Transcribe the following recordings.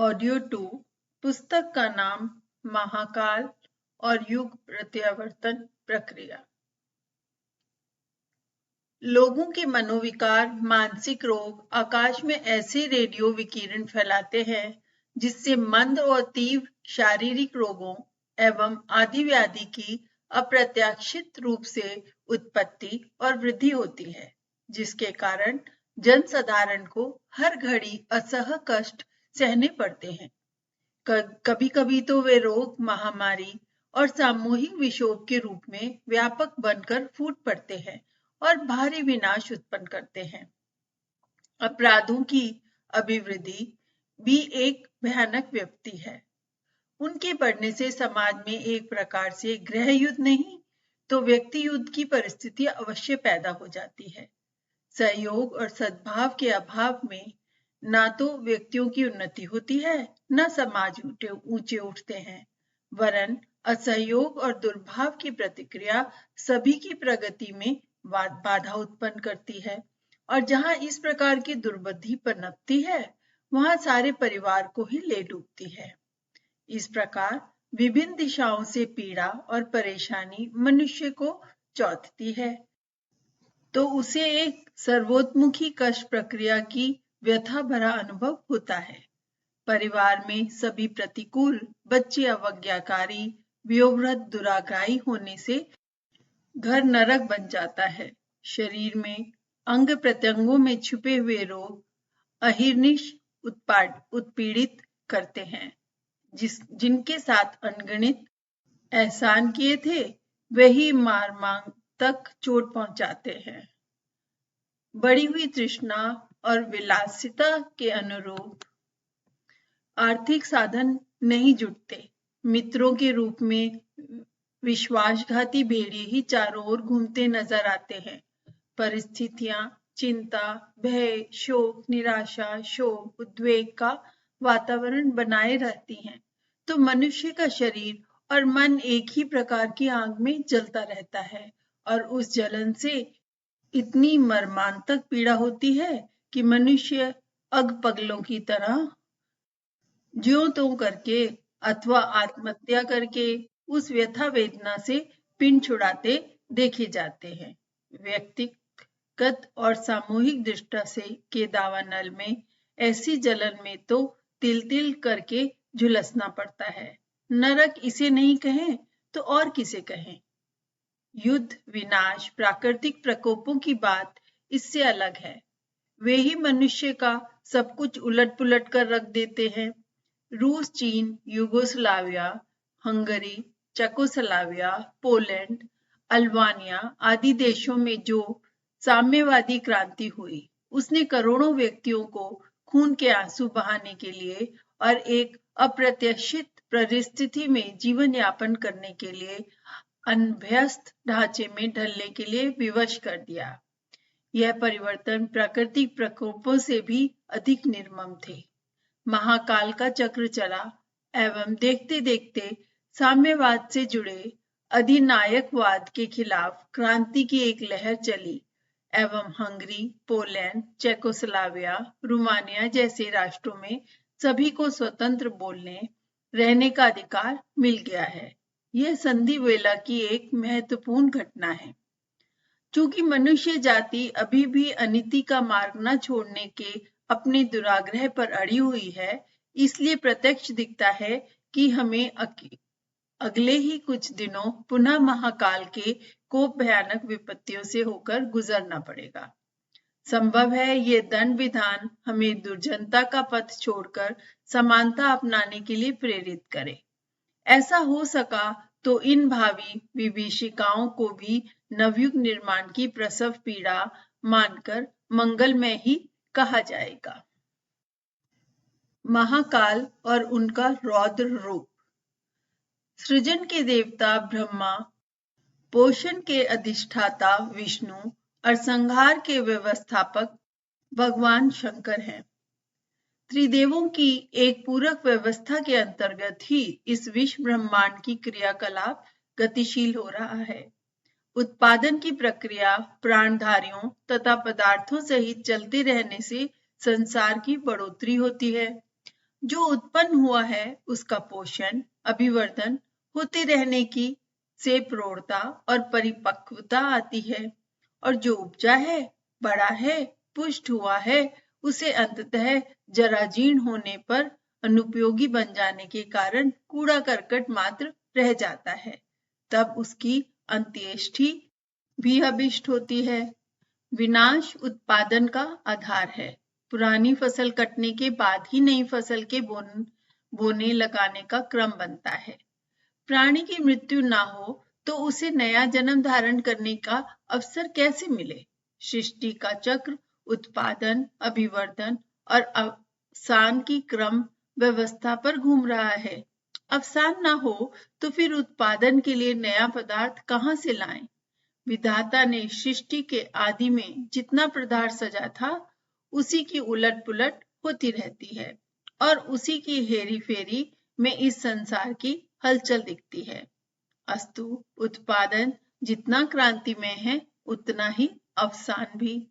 Audio 2 पुस्तक का नाम महाकाल और युग प्रत्यावर्तन प्रक्रिया। लोगों के मनोविकार, मानसिक रोग आकाश में ऐसे रेडियो विकिरण फैलाते हैं जिससे मंद और तीव्र शारीरिक रोगों एवं आदि व्याधि की अप्रत्याशित रूप से उत्पत्ति और वृद्धि होती है, जिसके कारण जनसाधारण को हर घड़ी असह कष्ट सहने पड़ते हैं। कभी कभी तो वे रोग, महामारी और सामूहिक विक्षोभ के रूप में व्यापक बनकर फूट पड़ते हैं और भारी विनाश उत्पन्न करते हैं। अपराधों की अभिवृद्धि भी एक भयानक व्यक्ति है। उनके बढ़ने से समाज में एक प्रकार से गृह युद्ध नहीं तो व्यक्ति युद्ध की परिस्थिति अवश्य पैदा हो जाती है। सहयोग और सद्भाव के अभाव में ना तो व्यक्तियों की उन्नति होती है, न समाज ऊंचे उठते हैं, वरन असहयोग और दुर्भाव की प्रतिक्रिया सभी की प्रगति में बाधा उत्पन्न करती है। और जहां इस प्रकार की दुर्बुद्धि पनपती है, वहां सारे परिवार को ही ले डूबती है। इस प्रकार विभिन्न दिशाओं से पीड़ा और परेशानी मनुष्य को चौंधती है, तो उसे एक सर्वोत्मुखी कष्ट प्रक्रिया की व्यथा भरा अनुभव होता है। परिवार में सभी प्रतिकूल, बच्चे अवज्ञाकारी, वयोवृद्ध दुराग्राही होने से घर नरक बन जाता है। शरीर में अंग प्रत्यंगों में छुपे हुए रोग अहिर्निश उत्पीड़ित करते हैं। जिनके साथ अनगिनत एहसान किए थे, वही मांग तक चोट पहुंचाते हैं। बढ़ी हुई तृष्णा और विलासिता के अनुरूप आर्थिक साधन नहीं जुटते। मित्रों के रूप में विश्वासघाती भेड़िए ही चारों ओर घूमते नजर आते हैं। परिस्थितियां चिंता, भय, शोक, निराशा, शोक, उद्वेग का वातावरण बनाए रहती हैं, तो मनुष्य का शरीर और मन एक ही प्रकार की आग में जलता रहता है और उस जलन से इतनी मर्मांतक पीड़ा होती है कि मनुष्य अगपगलों की तरह ज्यों त्यों करके अथवा आत्महत्या करके उस व्यथा वेदना से पिंड छुड़ाते देखे जाते हैं। व्यक्तिगत और सामूहिक दृष्टि से के दावानल में ऐसी जलन में तो तिल तिल करके झुलसना पड़ता है। नरक इसे नहीं कहें तो और किसे कहें। युद्ध, विनाश, प्राकृतिक प्रकोपों की बात इससे अलग है। वे ही मनुष्य का सब कुछ उलट पुलट कर रख देते हैं। रूस, चीन, Yugoslavia, Hungary, Czechoslovakia, Poland, Albania आदि देशों में जो साम्यवादी क्रांति हुई, उसने करोड़ों व्यक्तियों को खून के आंसू बहाने के लिए और एक अप्रत्याशित परिस्थिति में जीवन यापन करने के लिए अनभ्यस्त ढांचे में ढलने के लिए विवश कर दिया। यह परिवर्तन प्राकृतिक प्रकोपों से भी अधिक निर्मम थे। महाकाल का चक्र चला एवं देखते देखते साम्यवाद से जुड़े अधिनायकवाद के खिलाफ क्रांति की एक लहर चली एवं हंगरी, पोलैंड, चेकोस्लोवाकिया, रोमानिया जैसे राष्ट्रों में सभी को स्वतंत्र बोलने, रहने का अधिकार मिल गया है। यह संधि वेला की एक महत्वपूर्ण घटना है। चूंकि मनुष्य जाति अभी भी अनिति का मार्ग न छोड़ने के अपने दुराग्रह पर अड़ी हुई है, इसलिए प्रत्यक्ष दिखता है कि हमें अगले ही कुछ दिनों पुनः महाकाल के कोप भयानक विपत्तियों से होकर गुजरना पड़ेगा। संभव है ये दंड विधान हमें दुर्जनता का पथ छोड़कर समानता अपनाने के लिए प्रेरित करे। ऐसा हो सका तो इन भावी विभीषिकाओं को भी नवयुग निर्माण की प्रसव पीड़ा मानकर मंगलमय ही कहा जाएगा। महाकाल और उनका रौद्र रूप। सृजन के देवता ब्रह्मा, पोषण के अधिष्ठाता विष्णु और संहार के व्यवस्थापक भगवान शंकर हैं। त्रिदेवों की एक पूरक व्यवस्था के अंतर्गत ही इस विश्व ब्रह्मांड की क्रियाकलाप गतिशील हो रहा है। उत्पादन की प्रक्रिया प्राणधारियों तथा पदार्थों सहित चलते रहने से संसार की बढ़ोतरी होती है। जो उत्पन्न हुआ है उसका पोषण, अभिवर्धन होते रहने की से प्रौढ़ता और परिपक्वता आती है, और जो उपजा है, बड़ा है, पुष्ट हुआ है, उसे अंततः जराजीर्ण होने पर अनुपयोगी बन जाने के कारण कूड़ा करकट मात्र रह जाता है। तब उसकी अंत्येष्टि भी अभिष्ट होती है। विनाश उत्पादन का आधार है। पुरानी फसल कटने के बाद ही नई फसल के बोने लगाने का क्रम बनता है। प्राणी की मृत्यु ना हो तो उसे नया जन्म धारण करने का अवसर कैसे मिले? सृष्टि का चक्र उत्पादन, अभिवर्धन और अवसान की क्रम व्यवस्था पर घूम रहा है। अवसान ना हो तो फिर उत्पादन के लिए नया पदार्थ कहाँ से लाएं? विधाता ने सृष्टि के आदि में जितना पदार्थ सजा था, उसी की उलट पुलट होती रहती है, और उसी की हेरी फेरी में इस संसार की हलचल दिखती है। अस्तु उत्पादन जितना क्रांतिमय है, उतना ही अवसान भी।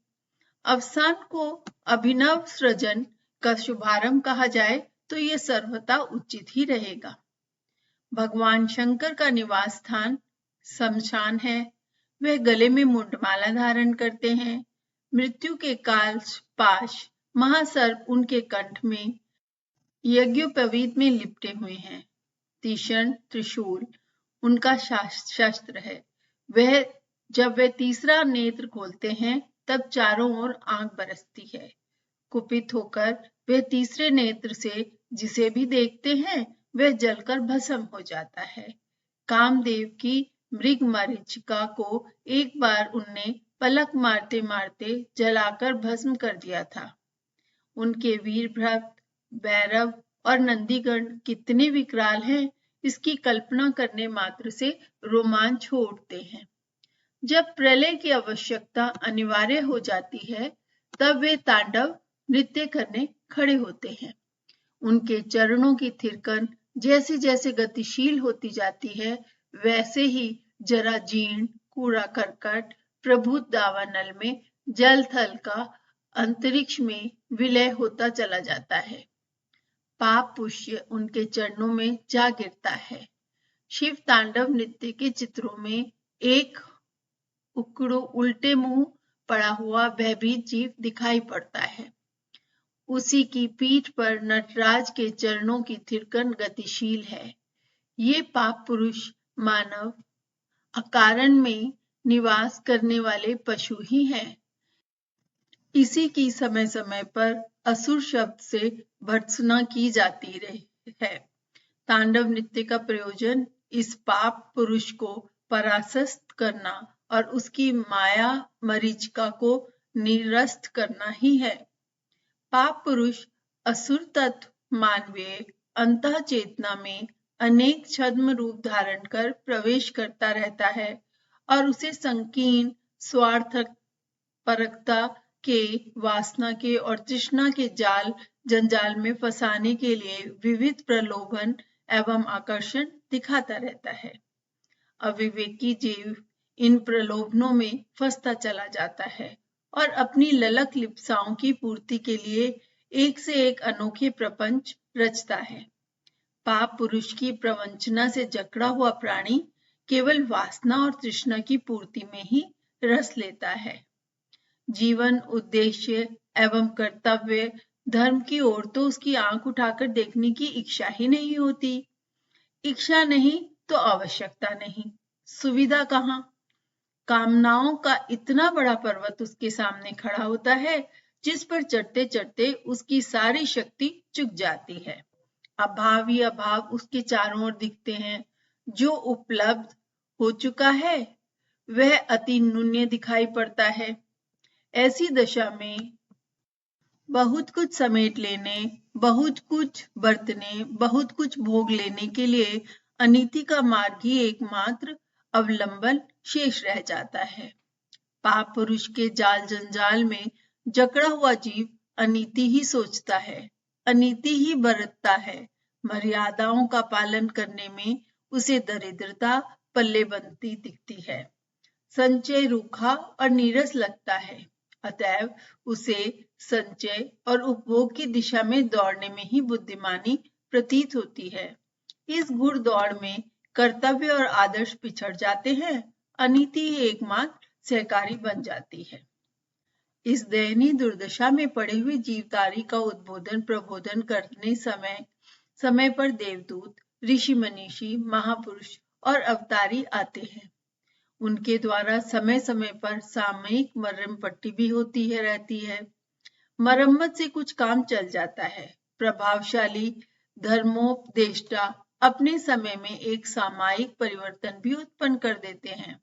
अवसान को अभिनव सृजन का शुभारंभ कहा जाए तो यह सर्वथा उचित ही रहेगा। भगवान शंकर का निवास स्थान शमशान है। वह गले में मुंडमाला धारण करते हैं। मृत्यु के काल पाश महासर्प उनके कंठ में यज्ञोपवीत में लिपटे हुए हैं। तीक्ष्ण त्रिशूल उनका शस्त्र है। जब वे तीसरा नेत्र खोलते हैं, तब चारों ओर आग बरसती है। कुपित होकर वे तीसरे नेत्र से जिसे भी देखते हैं, वह जलकर भस्म हो जाता है। कामदेव की मृग मरीचिका को एक बार उनने पलक मारते मारते जलाकर भस्म कर दिया था। उनके वीर भक्त, भैरव और नंदीगण कितने विकराल हैं, इसकी कल्पना करने मात्र से रोमांच हो उठते हैं। जब प्रलय की आवश्यकता अनिवार्य हो जाती है, तब वे तांडव नृत्य करने खड़े होते हैं। उनके चरणों की थिरकन जैसे जैसे गतिशील होती जाती है, वैसे ही जराजीर्ण कूड़ा करकट प्रभुत दावानल में जल थल का अंतरिक्ष में विलय होता चला जाता है। पाप पुष्य उनके चरणों में जा गिरता है। शिव तांडव नृत्य के चित्रों में एक उकड़ू उल्टे मुंह पड़ा हुआ भयभीत जीव दिखाई पड़ता है। उसी की पीठ पर नटराज के चरणों की थिरकन गतिशील है। ये पाप पुरुष मानव अकारण में निवास करने वाले पशु ही हैं। इसी की समय समय पर असुर शब्द से भर्त्सना की जाती रही है। तांडव नृत्य का प्रयोजन इस पाप पुरुष को परास्त करना और उसकी माया मरीचिका को निरस्त करना ही है। पाप पुरुष असुर तत्व मानवीय अंतः चेतना में अनेक छद्म रूप धारण कर प्रवेश करता रहता है और उसे संकीर्ण स्वार्थपरकता के, वासना के और तृष्णा के जाल जंजाल में फंसाने के लिए विविध प्रलोभन एवं आकर्षण दिखाता रहता है। अविवेकी जीव इन प्रलोभनों में फंसता चला जाता है और अपनी ललक लिप्साओं की पूर्ति के लिए एक से एक अनोखे प्रपंच रचता है। पाप पुरुष की प्रवंचना से जकड़ा हुआ प्राणी केवल वासना और तृष्णा की पूर्ति में ही रस लेता है। जीवन उद्देश्य एवं कर्तव्य धर्म की ओर तो उसकी आंख उठाकर देखने की इच्छा ही नहीं होती। इच्छा नहीं तो आवश्यकता नहीं, सुविधा कहाँ? कामनाओं का इतना बड़ा पर्वत उसके सामने खड़ा होता है, जिस पर चढ़ते चढ़ते उसकी सारी शक्ति चुक जाती है। अभाव ही अभाव उसके चारों ओर दिखते हैं। जो उपलब्ध हो चुका है वह अति न्यून दिखाई पड़ता है। ऐसी दशा में बहुत कुछ समेट लेने, बहुत कुछ बरतने, बहुत कुछ भोग लेने के लिए अनीति का मार्ग ही एकमात्र अवलंबन शेष रह जाता है। पाप पुरुष के जाल जंजाल में जकड़ा हुआ जीव अनीति ही सोचता है, अनीति ही बरतता है। मर्यादाओं का पालन करने में उसे दरिद्रता पल्ले बनती दिखती है। संचय रूखा और नीरस लगता है। अतएव उसे संचय और उपभोग की दिशा में दौड़ने में ही बुद्धिमानी प्रतीत होती है। इस गुड़ दौड़ में कर्तव्य और आदर्श पिछड़ जाते हैं, अनीति ही एकमात्र सहकारी बन जाती है। इस दयनीय दुर्दशा में पड़े हुए जीवतारी का उद्बोधन प्रबोधन करने समय पर देवदूत, ऋषि मनीषी, महापुरुष और अवतारी आते हैं। उनके द्वारा समय समय पर सामयिक मरहम पट्टी भी होती है रहती है। मरम्मत से कुछ काम चल जाता है। प्रभावशाली धर्मोपदेष्टा अपने समय में एक सामयिक परिवर्तन भी उत्पन्न कर देते हैं।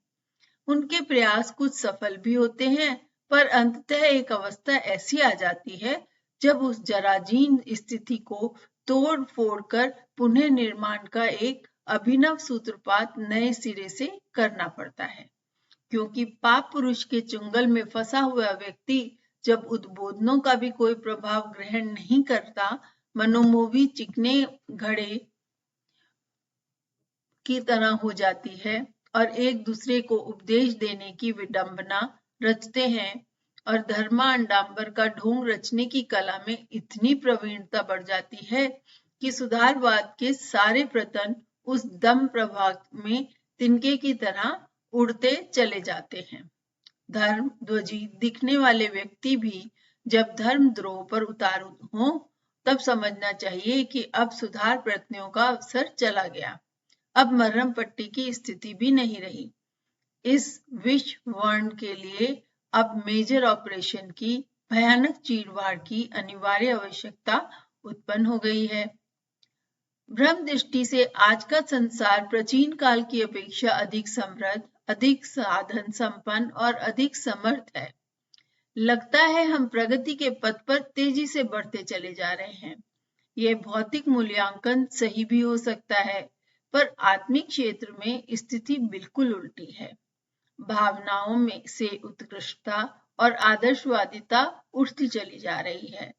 उनके प्रयास कुछ सफल भी होते हैं, पर अंततः एक अवस्था ऐसी आ जाती है जब उस जराजीर्ण स्थिति को तोड़ फोड़ कर पुनः निर्माण का एक अभिनव सूत्रपात नए सिरे से करना पड़ता है। क्योंकि पाप पुरुष के चुंगल में फंसा हुआ व्यक्ति जब उद्बोधनों का भी कोई प्रभाव ग्रहण नहीं करता, मनोमोही चिकने घड़े की तरह हो जाती है और एक दूसरे को उपदेश देने की विडंबना रचते हैं और धर्मांडांबर का ढोंग रचने की कला में इतनी प्रवीणता बढ़ जाती है कि सुधारवाद के सारे प्रतन उस दम प्रभाव में तिनके की तरह उड़ते चले जाते हैं। धर्म ध्वजी दिखने वाले व्यक्ति भी जब धर्म द्रोह पर उतारू हो, तब समझना चाहिए कि अब सुधार प्रयत्नों का अवसर चला गया। अब मरहम पट्टी की स्थिति भी नहीं रही। इस विश्व वर्ण के लिए अब मेजर ऑपरेशन की भयानक चीरवाड़ की अनिवार्य आवश्यकता उत्पन्न हो गई है। ब्रह्म दृष्टि से आज का संसार प्राचीन काल की अपेक्षा अधिक समृद्ध, अधिक साधन संपन्न और अधिक समर्थ है। लगता है हम प्रगति के पथ पर तेजी से बढ़ते चले जा रहे हैं। यह भौतिक मूल्यांकन सही भी हो सकता है, पर आत्मिक क्षेत्र में स्थिति बिल्कुल उल्टी है। भावनाओं में से उत्कृष्टता और आदर्शवादिता उठती चली जा रही है।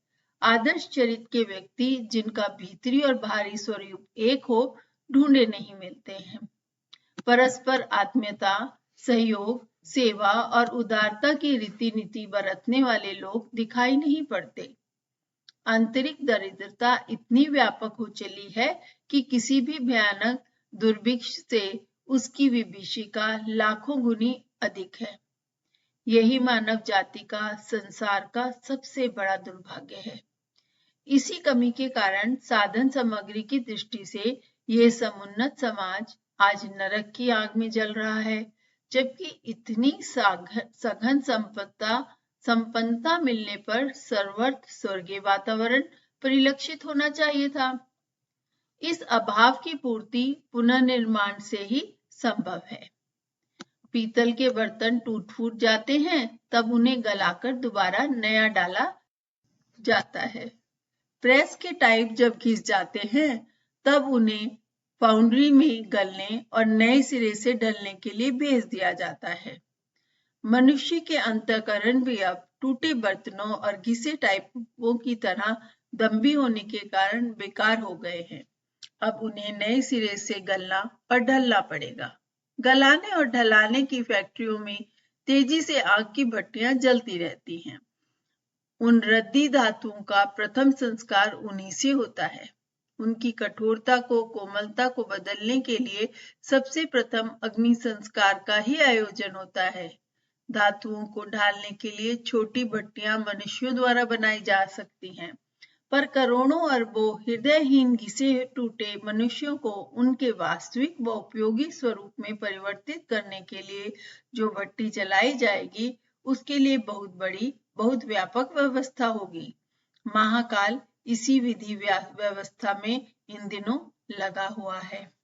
आदर्श चरित्र के व्यक्ति जिनका भीतरी और बाहरी स्वरूप एक हो, ढूंढे नहीं मिलते हैं। परस्पर आत्मीयता, सहयोग, सेवा और उदारता की रीति नीति बरतने वाले लोग दिखाई नहीं पड़ते। आंतरिक दरिद्रता इतनी व्यापक हो चली है कि किसी भी भयानक दुर्भिक्ष से उसकी विभीषिका लाखों गुनी अधिक है। यही मानव जाति का संसार का सबसे बड़ा दुर्भाग्य है। इसी कमी के कारण साधन सामग्री की दृष्टि से यह समुन्नत समाज आज नरक की आग में जल रहा है, जबकि इतनी सघन संपन्नता मिलने पर सर्वत्र स्वर्गीय वातावरण परिलक्षित होना चाहिए था। इस अभाव की पूर्ति पुनर्निर्माण से ही संभव है। पीतल के बर्तन टूट फूट जाते हैं, तब उन्हें गलाकर दोबारा नया डाला जाता है। प्रेस के टाइप जब घिस जाते हैं, तब उन्हें फाउंड्री में गलने और नए सिरे से ढलने के लिए भेज दिया जाता है। मनुष्य के अंतःकरण भी अब टूटे बर्तनों और घिसे टाइपों की तरह दम्भी होने के कारण बेकार हो गए हैं। अब उन्हें नए सिरे से गलना और ढलना पड़ेगा। गलाने और ढलाने की फैक्ट्रियों में तेजी से आग की भट्टियां जलती रहती हैं। उन रद्दी धातुओं का प्रथम संस्कार उन्हीं से होता है। उनकी कठोरता को कोमलता को बदलने के लिए सबसे प्रथम अग्नि संस्कार का ही आयोजन होता है। धातुओं को ढालने के लिए छोटी भट्टियां मनुष्यों द्वारा बनाई जा सकती हैं, पर करोड़ों अरबों हृदयहीन घिसे टूटे मनुष्यों को उनके वास्तविक व उपयोगी स्वरूप में परिवर्तित करने के लिए जो भट्टी चलाई जाएगी, उसके लिए बहुत बड़ी, बहुत व्यापक व्यवस्था होगी। महाकाल इसी विधि व्यवस्था में इन दिनों लगा हुआ है।